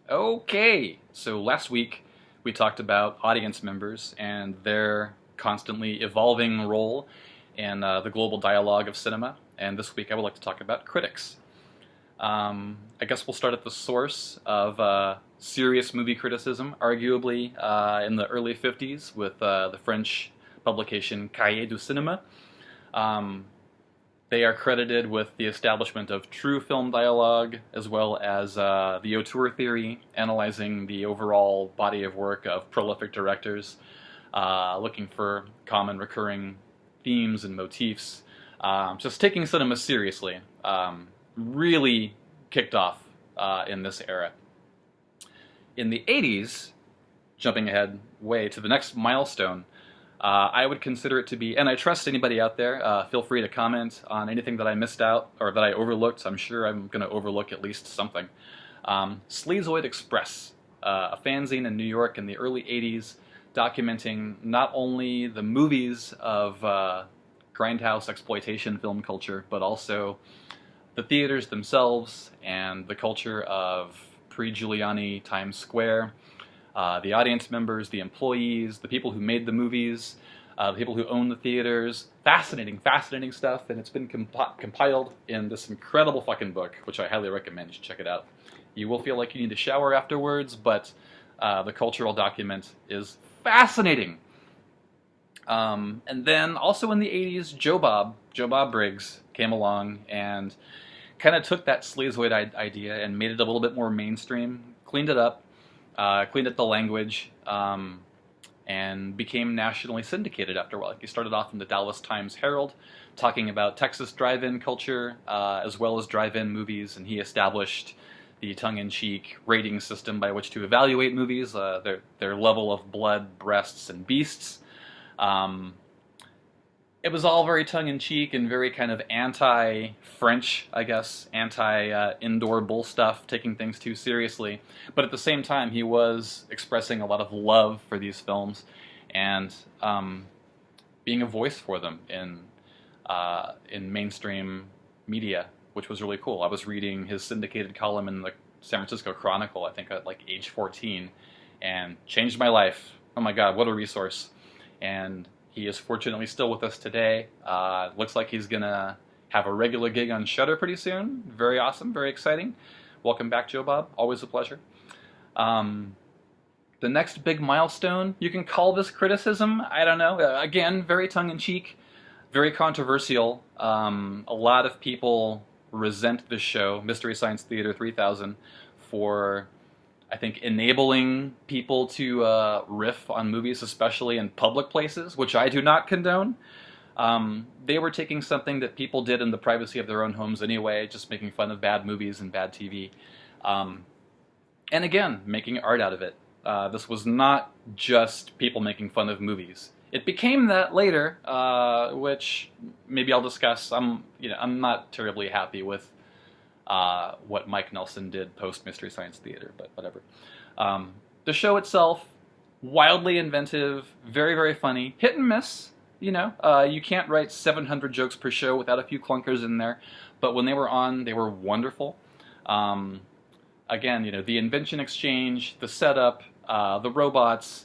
Okay, so last week we talked about audience members and their constantly evolving role in the global dialogue of cinema, and this week I would like to talk about critics. I guess we'll start at the source of serious movie criticism, arguably in the early 50s with the French publication Cahiers du Cinema. Um, they are credited with the establishment of true film dialogue, as well as the auteur theory, analyzing the overall body of work of prolific directors, looking for common recurring themes and motifs, just taking cinema seriously. Really kicked off in this era. In the 80s, jumping ahead way to the next milestone, I would consider it to be, and I trust anybody out there, feel free to comment on anything that I missed out or that I overlooked. I'm sure I'm going to overlook at least something. Sleazoid Express, a fanzine in New York in the early 80s, documenting not only the movies of grindhouse exploitation film culture, but also the theaters themselves and the culture of pre-Giuliani Times Square, the audience members, the employees, the people who made the movies, the people who own the theaters. Fascinating, fascinating stuff, and it's been compiled in this incredible fucking book, which I highly recommend. You should check it out. You will feel like you need to shower afterwards, but the cultural document is fascinating. And then also in the 80s, Joe Bob Briggs came along and kind of took that sleazoid idea and made it a little bit more mainstream, cleaned it up, cleaned up the language, and became nationally syndicated after a while. He started off in the Dallas Times-Herald, talking about Texas drive-in culture, as well as drive-in movies, and he established the tongue-in-cheek rating system by which to evaluate movies, their level of blood, breasts, and beasts. It was all very tongue-in-cheek and very kind of anti-French, I guess, anti-indoor bull stuff, taking things too seriously. But at the same time, he was expressing a lot of love for these films and being a voice for them in mainstream media, which was really cool. I was reading his syndicated column in the San Francisco Chronicle, I think at like age 14, and changed my life. Oh my God, what a resource. And he is fortunately still with us today. Looks like he's going to have a regular gig on Shudder pretty soon. Very awesome, very exciting. Welcome back, Joe Bob. Always a pleasure. The next big milestone, you can call this criticism. I don't know. Again, very tongue-in-cheek, very controversial. A lot of people resent this show, Mystery Science Theater 3000, for, I think, enabling people to riff on movies, especially in public places, which I do not condone. They were taking something that people did in the privacy of their own homes anyway, just making fun of bad movies and bad TV. And again, making art out of it. This was not just people making fun of movies. It became that later, which maybe I'll discuss. I'm not terribly happy with what Mike Nelson did post Mystery Science Theater, but whatever. The show itself, wildly inventive, very, very funny, hit and miss. You can't write 700 jokes per show without a few clunkers in there, but when they were on, they were wonderful. Again, the invention exchange, the setup, the robots,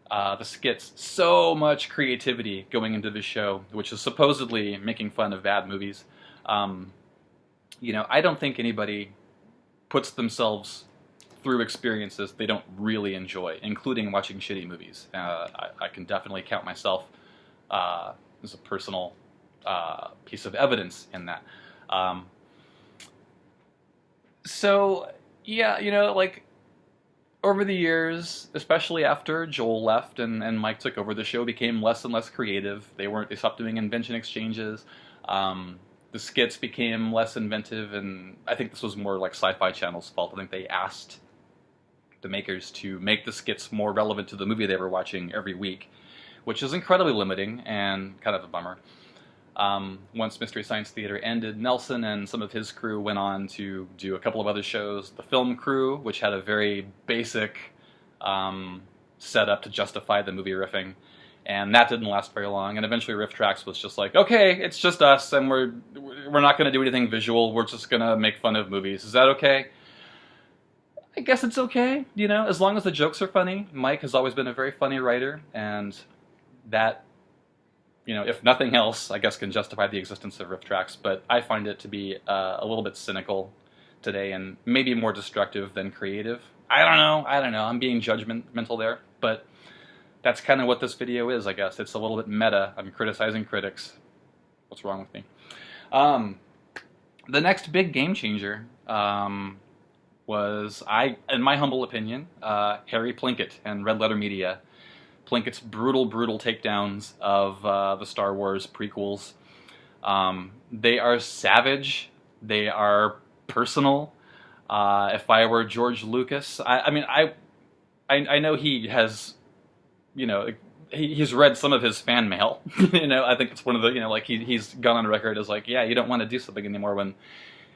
the skits, so much creativity going into the show, which is supposedly making fun of bad movies. I don't think anybody puts themselves through experiences they don't really enjoy, including watching shitty movies. I can definitely count myself as a personal piece of evidence in that. So, yeah, like, over the years, especially after Joel left and Mike took over, the show became less and less creative. They stopped doing invention exchanges. The skits became less inventive, and I think this was more like Sci-Fi Channel's fault. I think they asked the makers to make the skits more relevant to the movie they were watching every week, which is incredibly limiting and kind of a bummer. Once Mystery Science Theater ended, Nelson and some of his crew went on to do a couple of other shows. The Film Crew, which had a very basic setup to justify the movie riffing, and that didn't last very long. And eventually, Riff Tracks was just like, okay, it's just us, and we're not going to do anything visual. We're just going to make fun of movies. Is that okay? I guess it's okay, you know, as long as the jokes are funny. Mike has always been a very funny writer, and that, you know, if nothing else, I guess can justify the existence of riff tracks, but I find it to be a little bit cynical today and maybe more destructive than creative. I don't know, I'm being judgmental there, but that's kind of what this video is, I guess. It's a little bit meta. I'm criticizing critics. What's wrong with me? The next big game changer was, in my humble opinion, Harry Plinkett and Red Letter Media. Plinkett's brutal takedowns of the Star Wars prequels. They are savage. They are personal. If I were George Lucas, I mean, I know he has, you know, he's read some of his fan mail. You know, I think it's one of the, you know, like he's gone on record as like, yeah, you don't want to do something anymore when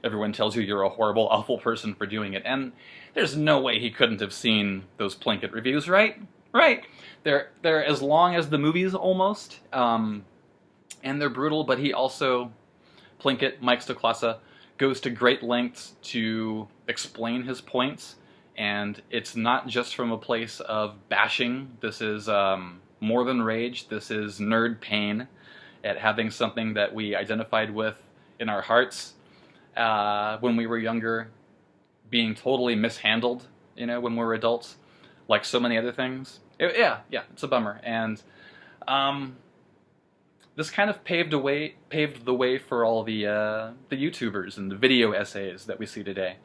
everyone tells you you're a horrible, awful person for doing it. And there's no way he couldn't have seen those Plinkett reviews, right? Right. They're as long as the movies almost, and they're brutal. But he also, Plinkett, Mike Stoklasa, goes to great lengths to explain his points, and it's not just from a place of bashing. This is more than rage. This is nerd pain at having something that we identified with in our hearts when we were younger being totally mishandled, you know, when we were adults, like so many other things. Yeah, it's a bummer. And this kind of paved the way for all the YouTubers and the video essays that we see today.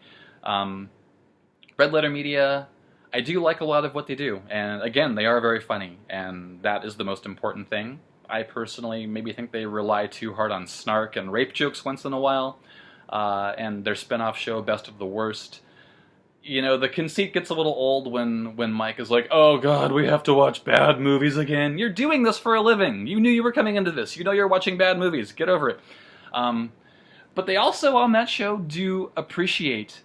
Red Letter Media, I do like a lot of what they do, and again, they are very funny, and that is the most important thing. I personally maybe think they rely too hard on snark and rape jokes once in a while, and their spin-off show, Best of the Worst. You know, the conceit gets a little old when Mike is like, oh god, we have to watch bad movies again. You're doing this for a living. You knew you were coming into this. You know you're watching bad movies. Get over it. But they also, on that show, do appreciate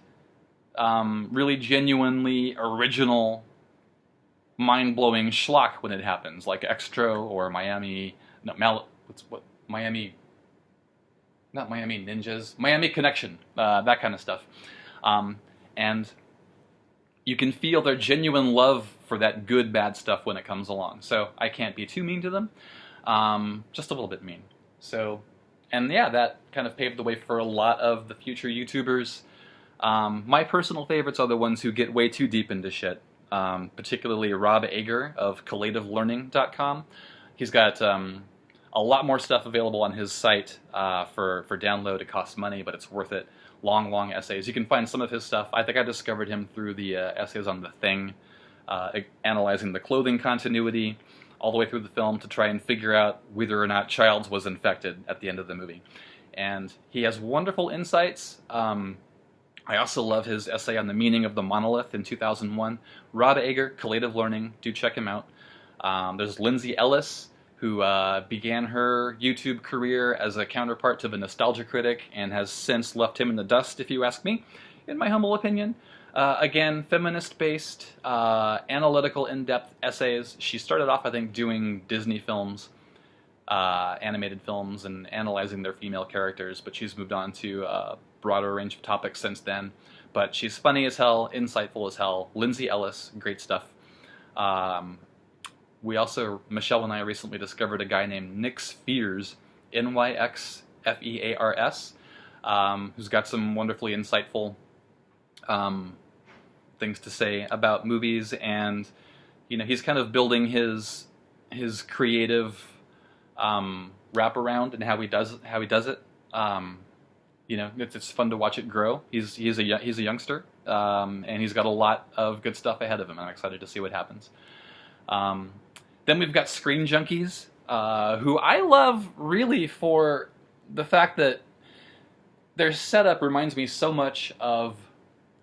really genuinely original, mind-blowing schlock when it happens, like Extra or Miami... No, Miami... Not Miami Ninjas. Miami Connection. That kind of stuff. And you can feel their genuine love for that good, bad stuff when it comes along. So I can't be too mean to them. Just a little bit mean. So, and yeah, that kind of paved the way for a lot of the future YouTubers. My personal favorites are the ones who get way too deep into shit. Particularly Rob Ager of CollativeLearning.com. He's got a lot more stuff available on his site for download. It costs money, but it's worth it. Long essays. You can find some of his stuff. I think I discovered him through the essays on The Thing, analyzing the clothing continuity all the way through the film to try and figure out whether or not Childs was infected at the end of the movie. And he has wonderful insights. I also love his essay on the meaning of the monolith in 2001. Rob Ager, Collative Learning, do check him out. There's Lindsay Ellis, who began her YouTube career as a counterpart to the Nostalgia Critic and has since left him in the dust, if you ask me, in my humble opinion. Again, feminist-based, analytical, in-depth essays. She started off, I think, doing Disney films, animated films, and analyzing their female characters, but she's moved on to a broader range of topics since then. But she's funny as hell, insightful as hell. Lindsay Ellis, great stuff. We also, Michelle and I recently discovered a guy named Nick Fears, Nyxfears, who's got some wonderfully insightful things to say about movies, and you know, he's kind of building his creative wraparound and how he does it. You know, it's fun to watch it grow. He's a youngster, and he's got a lot of good stuff ahead of him. I'm excited to see what happens. Then we've got Screen Junkies, who I love really for the fact that their setup reminds me so much of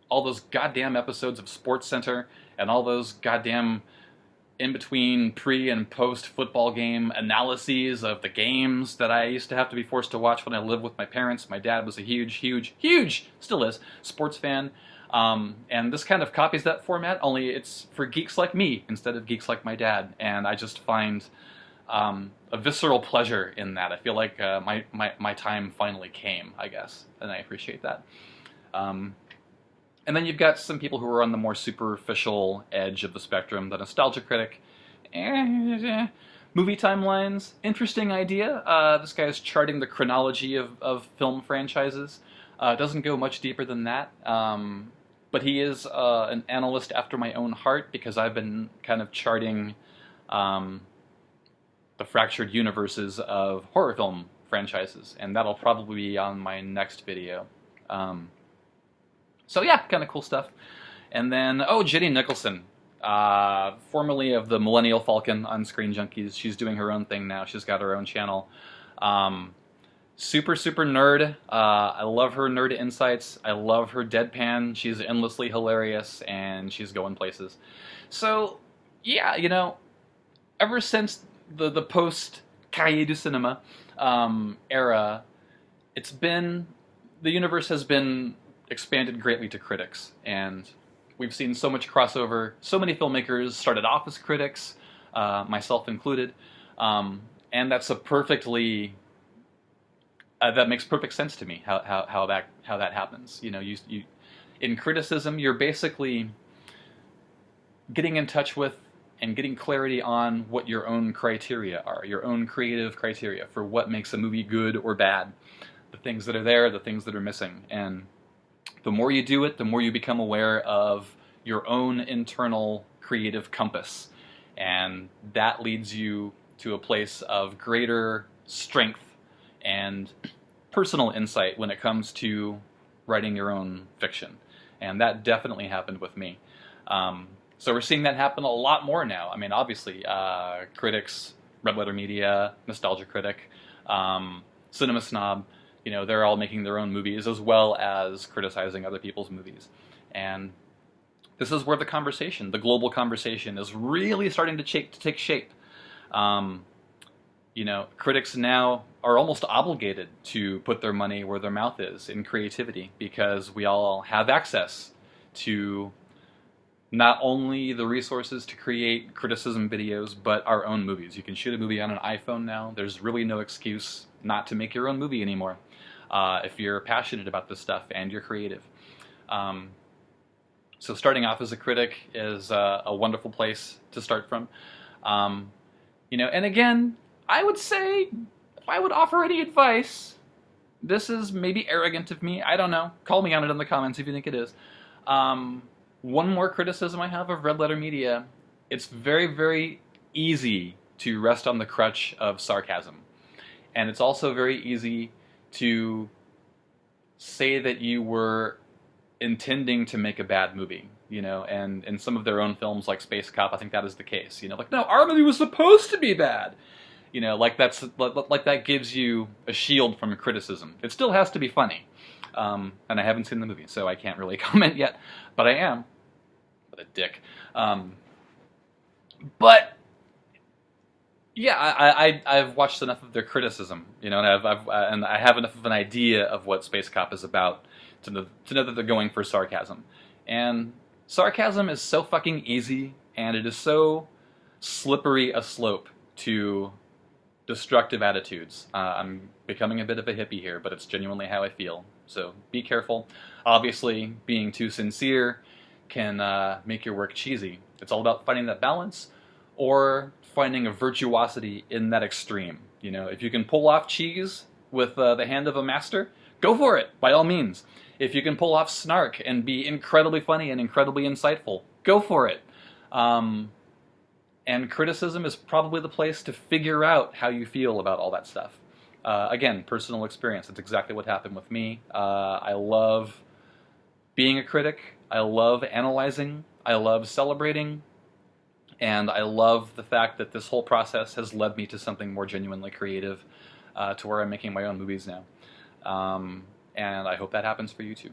all those goddamn episodes of SportsCenter and all those goddamn in-between pre- and post-football game analyses of the games that I used to have to be forced to watch when I lived with my parents. My dad was a huge, still is, sports fan. And this kind of copies that format, only it's for geeks like me instead of geeks like my dad. And I just find a visceral pleasure in that. I feel like my time finally came, I guess, and I appreciate that. And And then you've got some people who are on the more superficial edge of the spectrum, the nostalgia critic. Movie timelines, interesting idea. This guy is charting the chronology of film franchises. Doesn't go much deeper than that. But he is an analyst after my own heart, because I've been kind of charting the fractured universes of horror film franchises, and that'll probably be on my next video. So yeah, kind of cool stuff. And then, Jenny Nicholson, formerly of the Millennial Falcon on Screen Junkies. She's doing her own thing now. She's got her own channel. Super nerd. I love her nerd insights. I love her deadpan. She's endlessly hilarious, and she's going places. So, yeah, you know, ever since the post Cahiers du Cinema era, the universe has been expanded greatly to critics, and we've seen so much crossover. So many filmmakers started off as critics, myself included, and that's a perfectly that makes perfect sense to me. How that happens. You know, you in criticism, you're basically getting in touch with and getting clarity on what your own criteria are, your own creative criteria for what makes a movie good or bad, the things that are there, the things that are missing. And the more you do it, the more you become aware of your own internal creative compass. And that leads you to a place of greater strength and personal insight when it comes to writing your own fiction. And that definitely happened with me. So we're seeing that happen a lot more now. I mean, obviously, critics, Red Letter Media, Nostalgia Critic, Cinema Snob, you know, they're all making their own movies as well as criticizing other people's movies. And this is where the conversation, the global conversation, is really starting to take shape. You know, critics now are almost obligated to put their money where their mouth is in creativity, because we all have access to not only the resources to create criticism videos, but our own movies. You can shoot a movie on an iPhone now. There's really no excuse not to make your own movie anymore if you're passionate about this stuff and you're creative. So starting off as a critic is a wonderful place to start from. You know, and again, I would say, if I would offer any advice, this is maybe arrogant of me, I don't know. Call me on it in the comments if you think it is. One more criticism I have of Red Letter Media: it's very easy to rest on the crutch of sarcasm. And it's also very easy to say that you were intending to make a bad movie, you know, and in some of their own films like Space Cop, I think that is the case. You know, like, no, our movie was supposed to be bad. You know, like that gives you a shield from criticism. It still has to be funny. And I haven't seen the movie, so I can't really comment yet, but I am. What a dick. But yeah, I've watched enough of their criticism, you know, and I have enough of an idea of what Space Cop is about to know that they're going for sarcasm. And sarcasm is so fucking easy, and it is so slippery a slope to destructive attitudes. I'm becoming a bit of a hippie here, but it's genuinely how I feel. So be careful. Obviously, being too sincere can make your work cheesy. It's all about finding that balance, or finding a virtuosity in that extreme. You know, if you can pull off cheese with the hand of a master, go for it, by all means. If you can pull off snark and be incredibly funny and incredibly insightful, go for it. And criticism is probably the place to figure out how you feel about all that stuff. Again, personal experience. That's exactly what happened with me. I love being a critic. I love analyzing. I love celebrating. And I love the fact that this whole process has led me to something more genuinely creative, to where I'm making my own movies now. And I hope that happens for you too.